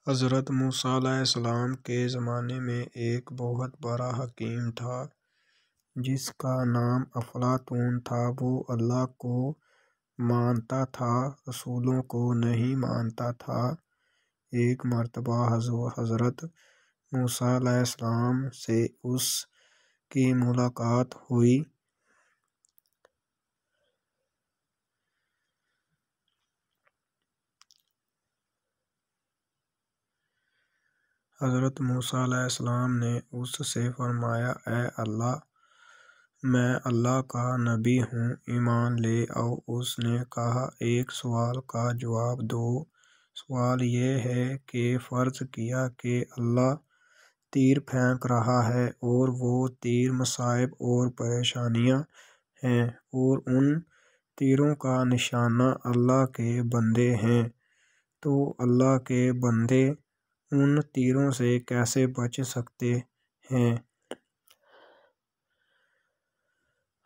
حضرت موسیٰ علیہ السلام کے زمانے میں ایک بہت بڑا حکیم تھا جس کا نام افلاطون تھا۔ وہ اللہ کو مانتا تھا، رسولوں کو نہیں مانتا تھا۔ ایک مرتبہ حضرت موسیٰ علیہ السلام سے اس کی ملاقات ہوئی۔ حضرت موسیٰ علیہ السلام نے اس سے فرمایا، اے اللہ، میں اللہ کا نبی ہوں، ایمان لے آؤ۔ اس نے کہا، ایک سوال کا جواب دو۔ سوال یہ ہے کہ فرض کیا کہ اللہ تیر پھینک رہا ہے اور وہ تیر مصائب اور پریشانیاں ہیں، اور ان تیروں کا نشانہ اللہ کے بندے ہیں، تو اللہ کے بندے ان تیروں سے کیسے بچ سکتے ہیں؟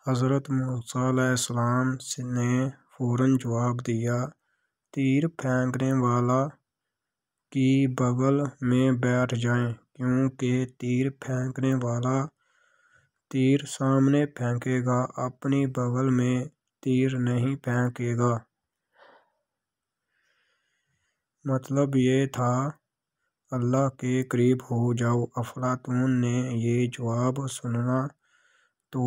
حضرت موسیٰ علیہ السلام نے فوراً جواب دیا، تیر پھینکنے والا کی بغل میں بیٹھ جائیں، کیونکہ تیر پھینکنے والا تیر سامنے پھینکے گا، اپنی بغل میں تیر نہیں پھینکے گا۔ مطلب یہ تھا، اللہ کے قریب ہو جاؤ۔ افلاطون نے یہ جواب سنا تو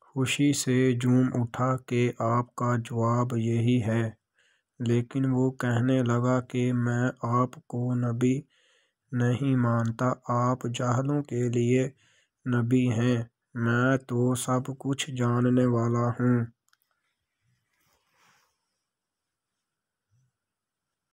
خوشی سے جھوم اٹھا کہ آپ کا جواب یہی ہے، لیکن وہ کہنے لگا کہ میں آپ کو نبی نہیں مانتا، آپ جاہلوں کے لیے نبی ہیں، میں تو سب کچھ جاننے والا ہوں۔